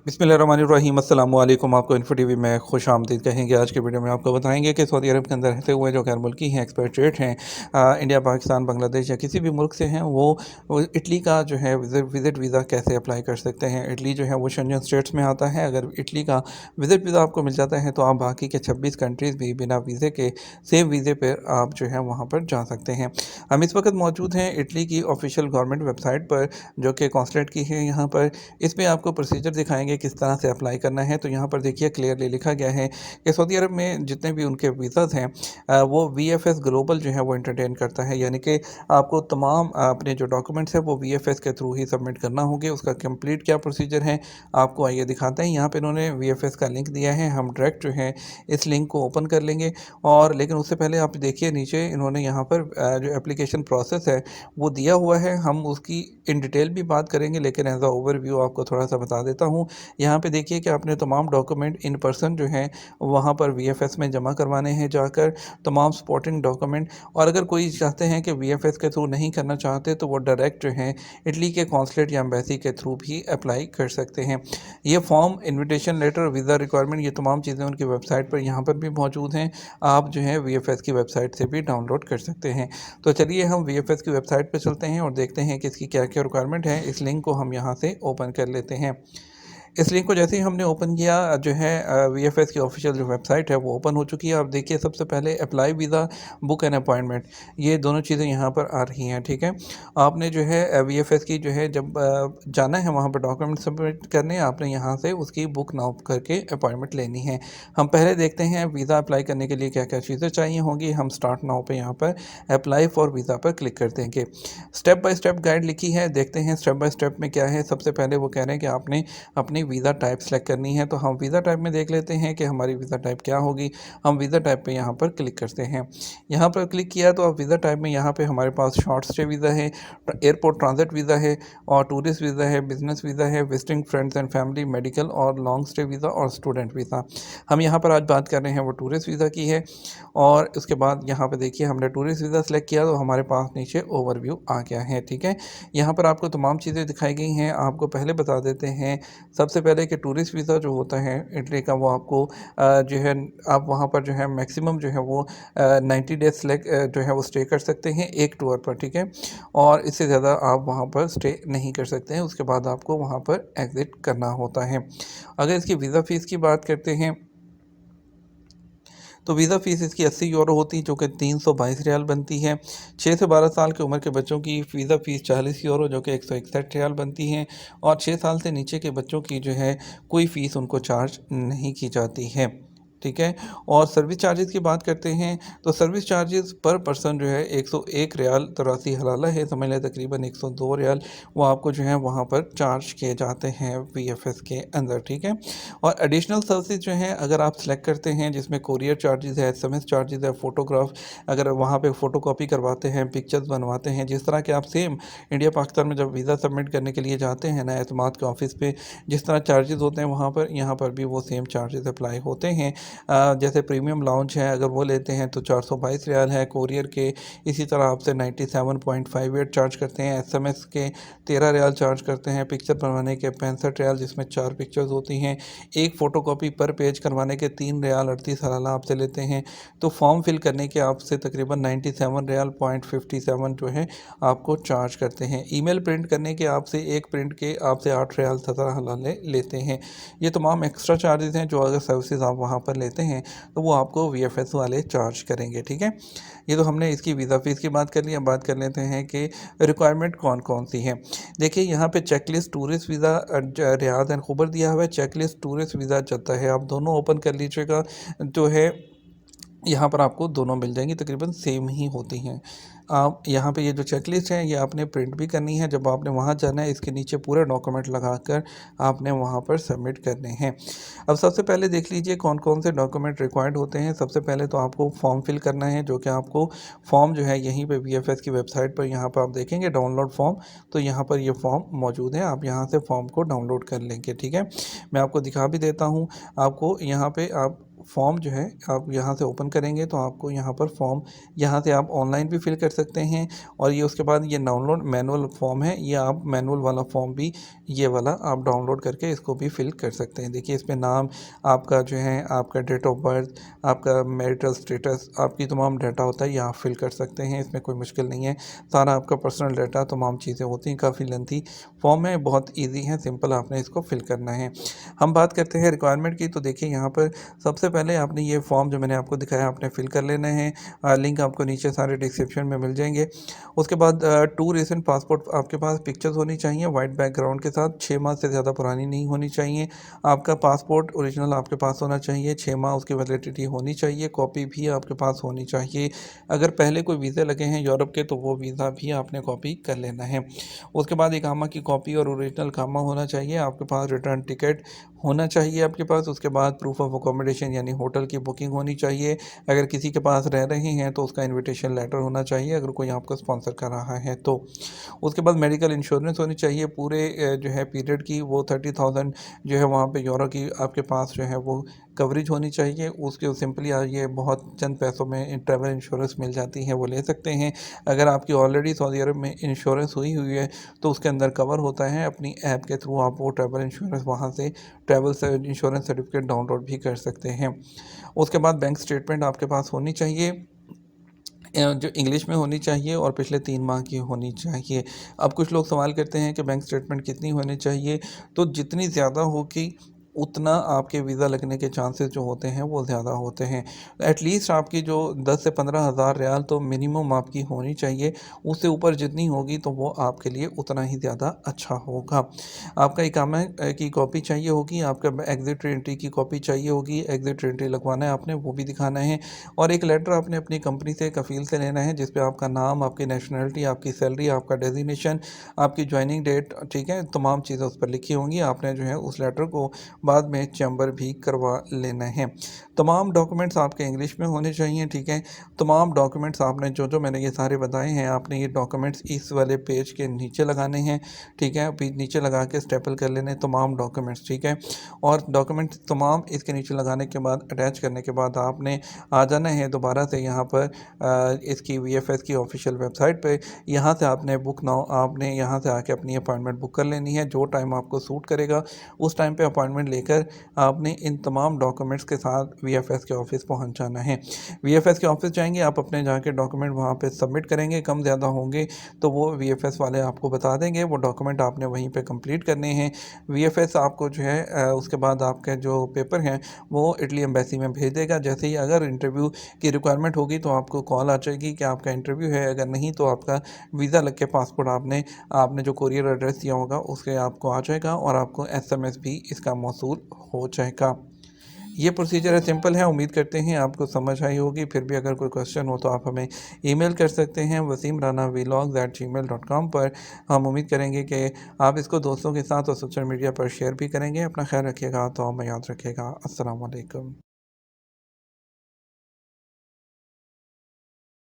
बिस्मिल्लाहिर्रहमानिर्रहीम अस्सलाम वालेकुम। आपको इन्फो टीवी में खुश आमदीद कहेंगे। आज के वीडियो में आपको बताएंगे कि सऊदी अरब के अंदर रहते हुए जो गैर मुल्की हैं, एक्सपेट्रिएट हैं, इंडिया, पाकिस्तान, बांग्लादेश या किसी भी मुल्क से हैं, वो इटली का जो है विज़िट वीज़ा कैसे अप्लाई कर सकते हैं। इटली जो है वो शेंजन स्टेट्स में आता है। अगर इटली का विज़िट वीज़ा आपको मिल जाता है तो आप बाकी के 26 कंट्रीज़ भी बिना वीज़े के सेम वीज़े पर आप जो है वहाँ पर जा सकते हैं। हम इस वक्त मौजूद हैं इटली की ऑफिशियल गवर्नमेंट वेबसाइट पर, जो कि कॉन्सुलेट की है। यहाँ पर इसमें आपको प्रोसीजर दिखाएंगे किस तरह से अप्लाई करना है। तो यहाँ पर देखिए क्लियरली लिखा गया है कि सऊदी अरब में जितने भी उनके वीज़ाज़ हैं, वो वीएफएस ग्लोबल जो है वो एंटरटेन करता है। यानी कि आपको तमाम अपने जो डॉक्यूमेंट्स हैं वो वीएफएस के थ्रू ही सबमिट करना होंगे। उसका कंप्लीट क्या प्रोसीजर है आपको आइए दिखाते हैं। यहाँ पे इन्होंने वीएफएस का लिंक दिया है। हम डायरेक्ट जो है इस लिंक को ओपन कर लेंगे। और लेकिन उससे पहले आप देखिए नीचे इन्होंने यहाँ पर जो एप्लीकेशन प्रोसेस है वो दिया हुआ है। हम उसकी इन डिटेल भी बात करेंगे, लेकिन एज अ ओवरव्यू आपको थोड़ा सा बता देता हूँ। यहाँ पे देखिए कि आपने तमाम डॉक्यूमेंट इन पर्सन जो हैं वहाँ पर वीएफएस में जमा करवाने हैं जाकर, तमाम सपोर्टिंग डॉक्यूमेंट। और अगर कोई चाहते हैं कि वीएफएस के थ्रू नहीं करना चाहते तो वो डायरेक्ट जो हैं इटली के कॉन्सुलेट या एम्बेसी के थ्रू भी अप्लाई कर सकते हैं। ये form, invitation letter, visa requirement, ये तमाम चीज़ें उनकी वेबसाइट पर यहाँ पर भी मौजूद हैं। आप जो है वीएफएस की वेबसाइट से भी डाउनलोड कर सकते हैं। तो चलिए हम वीएफएस की वेबसाइट पर चलते हैं और देखते हैं कि इसकी क्या क्या रिक्वायरमेंट है। इस लिंक को हम यहाँ से ओपन कर लेते हैं। इस लिंक को जैसे ही हमने ओपन किया जो है वीएफएस की ऑफिशियल जो वेबसाइट है वो ओपन हो चुकी है। आप देखिए सबसे पहले apply visa, book an appointment, ये दोनों चीज़ें यहाँ पर आ रही हैं। ठीक है, आपने जो है वीएफएस की जो है जब जाना है वहाँ पर डॉक्यूमेंट सबमिट करने, आपने यहाँ से उसकी बुक नाउ करके अपॉइंटमेंट लेनी है। हम पहले देखते हैं वीज़ा अप्लाई करने के लिए क्या क्या चीज़ें चाहिए होंगी। हम स्टार्ट नाउ पे यहाँ पर अप्लाई फॉर वीज़ा पर क्लिक कर देंगे। स्टेप बाय स्टेप गाइड लिखी है, देखते हैं स्टेप बाय स्टेप में क्या है। सबसे पहले वो कह रहे हैं कि आपने अपनी वीज़ा टाइप सेलेक्ट करनी है। तो हम वीज़ा टाइप में देख लेते हैं कि हमारी वीज़ा टाइप क्या होगी। हम वीज़ा टाइप पे यहाँ पर क्लिक करते हैं। यहाँ पर क्लिक किया तो अब वीज़ा टाइप में यहाँ पे हमारे पास शॉर्ट स्टे वीज़ा है, एयरपोर्ट ट्रांजिट वीज़ा है, और टूरिस्ट वीज़ा है, बिजनेस वीज़ा है, visiting friends and family, medical और लॉन्ग स्टे वीज़ा और स्टूडेंट वीज़ा। हम यहाँ पर आज बात कर रहे हैं वो टूरिस्ट वीज़ा की है। और उसके बाद यहाँ पे देखिए हमने टूरिस्ट वीज़ा सेलेक्ट किया तो हमारे पास नीचे ओवरव्यू आ गया है। ठीक है, यहाँ पर आपको तमाम चीज़ें दिखाई गई हैं। आपको पहले बता देते हैं सबसे पहले कि टूरिस्ट वीज़ा जो होता है इटली का, वो आपको जो है आप वहाँ पर जो है मैक्सिमम जो है वो 90 डेज सेलेक्ट जो है वो स्टे कर सकते हैं एक टूर पर। ठीक है, और इससे ज़्यादा आप वहाँ पर स्टे नहीं कर सकते हैं, उसके बाद आपको वहाँ पर एग्ज़िट करना होता है। अगर इसकी वीज़ा फ़ीस की बात करते हैं तो वीज़ा फ़ीस इसकी 80 यूरो होती है, जो कि 322 रियाल बनती है। 6 से 12 साल की उम्र के बच्चों की वीज़ा फ़ीस 40 यूरो, जो कि 161 रियाल बनती है। और 6 साल से नीचे के बच्चों की जो है कोई फ़ीस उनको चार्ज नहीं की जाती है। ठीक है, और सर्विस चार्जेस की बात करते हैं तो सर्विस चार्जेस पर पर्सन जो है 101 रियाल 83 हलाला है, समझ लें तकरीबन 102 रियाल, वो आपको जो है वहाँ पर चार्ज किए जाते हैं वीएफएस के अंदर। ठीक है, और एडिशनल सर्विस जो हैं अगर आप सेलेक्ट करते हैं, जिसमें कोरियर चार्जेस है, एसएमएस चार्जेस है, फ़ोटोग्राफ अगर वहाँ पे फ़ोटो कॉपी करवाते हैं, पिक्चर्स बनवाते हैं, जिस तरह के आप सेम इंडिया पाकिस्तान में जब वीज़ा सबमिट करने के लिए जाते हैं ना एतमाद के ऑफिस पे, जिस तरह चार्जेस होते हैं वहाँ पर, यहाँ पर भी वो सेम चार्जेस अप्लाई होते हैं। जैसे प्रीमियम लाउंज है अगर वो लेते हैं तो 422 रियाल है कोरियर के। इसी तरह आपसे 97.58 चार्ज करते हैं, एसएमएस के 13 रियाल चार्ज करते हैं, पिक्चर बनवाने के 65 रियाल जिसमें 4 पिक्चर्स होती हैं, एक फ़ोटोकॉपी पर पेज करवाने के 3 रियाल 38 हलाला आपसे लेते हैं। तो फॉर्म फिल करने के आपसे तकरीबन 97 रियाल पॉइंट 57 जो है आपको चार्ज करते हैं। ईमेल प्रिंट करने के आपसे एक प्रिंट के आपसे 8 रियाल 17 हलाले लेते हैं। ये तमाम एक्स्ट्रा चार्जेस हैं जो अगर सर्विसेज आप वहाँ पर लेते हैं तो वो आपको वीएफएस वाले चार्ज करेंगे। ठीक है, ये तो हमने इसकी वीज़ा फ़ीस की बात कर ली। अब बात कर लेते हैं कि रिक्वायरमेंट कौन कौन सी हैं। देखिए यहाँ पे checklist tourist visa Riyadh and Khobar दिया हुआ है, चेकलिस्ट टूरिस्ट वीज़ा चलता है, आप दोनों ओपन कर लीजिएगा। जो है यहाँ पर आपको दोनों मिल जाएंगी, तकरीबन सेम ही होती हैं। आप यहाँ पे ये जो चेकलिस्ट है ये आपने प्रिंट भी करनी है, जब आपने वहाँ जाना है इसके नीचे पूरे डॉक्यूमेंट लगाकर आपने वहाँ पर सबमिट करने हैं। अब सबसे पहले देख लीजिए कौन कौन से डॉक्यूमेंट रिक्वायर्ड होते हैं। सबसे पहले तो आपको फॉर्म फिल करना है, जो कि आपको फॉर्म जो है यहीं पे वीएफएस की वेबसाइट पर यहाँ पर आप देखेंगे डाउनलोड फॉर्म, तो यहाँ पर ये फॉर्म मौजूद है, आप यहाँ से फॉर्म को डाउनलोड कर लेंगे। ठीक है, मैं आपको दिखा भी देता हूँ। आपको यहाँ पे आप फॉर्म जो है आप यहाँ से ओपन करेंगे तो आपको यहाँ पर फॉर्म यहाँ से आप ऑनलाइन भी फिल कर सकते हैं। और ये उसके बाद ये डाउनलोड मैनुअल फॉर्म है, ये आप मैनुअल वाला फॉर्म भी ये वाला आप डाउनलोड करके इसको भी फिल कर सकते हैं। देखिए इसमें नाम आपका जो है, आपका डेट ऑफ बर्थ, आपका मैरिटल स्टेटस, आपकी तमाम डाटा होता है, ये आप फिल कर सकते हैं। इसमें कोई मुश्किल नहीं है, सारा आपका पर्सनल डाटा तमाम चीज़ें होती हैं। काफ़ी लेंथी फॉर्म है, बहुत ईजी है, सिंपल आपने इसको फिल करना है। हम बात करते हैं रिक्वायरमेंट की, तो देखिए यहाँ पर सबसे पहले आपने ये फॉर्म जो मैंने आपको दिखाया आपने फिल कर लेना है। लिंक आपको नीचे सारे डिस्क्रिप्शन में मिल जाएंगे। उसके बाद 2 रीसेंट पासपोर्ट आपके पास पिक्चर्स होनी चाहिए वाइट बैकग्राउंड के साथ, 6 माह से ज़्यादा पुरानी नहीं होनी चाहिए। आपका पासपोर्ट ओरिजिनल आपके पास होना चाहिए, 6 माह उसकी वैलिडिटी होनी चाहिए, कॉपी भी आपके पास होनी चाहिए। अगर पहले कोई वीज़े लगे हैं यूरोप के तो वो वीज़ा भी आपने कॉपी कर लेना है। उसके बाद इकामा की कॉपी और ओरिजिनल इकामा होना चाहिए आपके पास, रिटर्न टिकट होना चाहिए आपके पास। उसके बाद प्रूफ ऑफ अकोमोडेशन यानी होटल की बुकिंग होनी चाहिए। अगर किसी के पास रह रहे हैं तो उसका इनविटेशन लेटर होना चाहिए, अगर कोई आपको स्पॉन्सर कर रहा है तो। उसके बाद मेडिकल इंश्योरेंस होनी चाहिए पूरे जो है पीरियड की, वो 30,000 जो है वहाँ पे यूरो की आपके पास जो है वो कवरेज होनी चाहिए। उसके सिंपली ये बहुत चंद पैसों में ट्रैवल इंश्योरेंस मिल जाती है, वो ले सकते हैं। अगर आपकी ऑलरेडी सऊदी अरब में इंश्योरेंस हुई हुई है तो उसके अंदर कवर होता है, अपनी ऐप के थ्रू आप वो ट्रैवल इंश्योरेंस वहाँ से ट्रैवल इंश्योरेंस सर्टिफिकेट डाउनलोड भी कर सकते हैं। उसके बाद बैंक स्टेटमेंट आपके पास होनी चाहिए, जो इंग्लिश में होनी चाहिए और पिछले 3 माह की होनी चाहिए। अब कुछ लोग सवाल करते हैं कि बैंक स्टेटमेंट कितनी होनी चाहिए, तो जितनी ज़्यादा होगी उतना आपके वीज़ा लगने के चांसेस जो होते हैं वो ज़्यादा होते हैं। एटलीस्ट आपकी जो 10 से 15,000 रियाल तो मिनिमम आपकी होनी चाहिए, उससे ऊपर जितनी होगी तो वो आपके लिए उतना ही ज़्यादा अच्छा होगा। आपका इकामा की कॉपी चाहिए होगी, आपका एग्ज़िट एंट्री की कॉपी चाहिए होगी, एग्ज़िट एंट्री लगवाना है आपने, वो भी दिखाना है। और एक लेटर आपने अपनी कंपनी से कफ़ील से लेना है जिस पे आपका नाम, आपकी नेशनलिटी, आपकी सैलरी, आपका डेजिग्नेशन, आपकी ज्वाइनिंग डेट, ठीक है, तमाम चीज़ें उस पर लिखी होंगी। आपने जो है उस लेटर को बाद में चैम्बर भी करवा लेना है। तमाम डॉक्यूमेंट्स आपके इंग्लिश में होने चाहिए, ठीक है। तमाम डॉक्यूमेंट्स आपने जो मैंने ये सारे बताए हैं, आपने ये डॉक्यूमेंट्स इस वाले पेज के नीचे लगाने हैं, ठीक है। नीचे लगा के स्टेपल कर लेने तमाम डॉक्यूमेंट्स, ठीक है। और डॉक्यूमेंट्स तमाम इसके नीचे लगाने के बाद, अटैच करने के बाद आपने आ जाना है दोबारा से यहाँ पर इसकी VFS की ऑफिशियल वेबसाइट पे। यहाँ से आपने बुक नाउ, आपने यहाँ से आके अपनी अपॉइंटमेंट बुक कर लेनी है। जो टाइम आपको सूट करेगा उस टाइम पे अपॉइंटमेंट लेकर आपने इन तमाम डॉक्यूमेंट्स के साथ VFS के ऑफिस पहुँच जाना है। VFS के ऑफिस जाएंगे आप, अपने जाके डॉक्यूमेंट वहाँ पे सबमिट करेंगे, कम ज़्यादा होंगे तो वो VFS वाले आपको बता देंगे, वो डॉक्यूमेंट आपने वहीं पे कंप्लीट करने हैं। VFS आपको जो है उसके बाद आपके जो पेपर हैं वो इटली एम्बेसी में भेज देगा। जैसे ही अगर इंटरव्यू की रिक्वायरमेंट होगी तो आपको कॉल आ जाएगी कि आपका इंटरव्यू है, अगर नहीं तो आपका वीज़ा लग के पासपोर्ट आपने आपने जो कोरियर एड्रेस दिया होगा उसके आपको आ जाएगा और आपको SMS भी इसका मौसूल हो जाएगा। ये प्रोसीजर है, सिंपल है। उम्मीद करते हैं आपको समझ आई होगी। फिर भी अगर कोई क्वेश्चन हो तो आप हमें ईमेल कर सकते हैं wasimranavlogs@gmail.com पर। हम उम्मीद करेंगे कि आप इसको दोस्तों के साथ और सोशल मीडिया पर शेयर भी करेंगे। अपना ख्याल रखिएगा, तो हमें याद रखिएगा। अस्सलाम वालेकुम।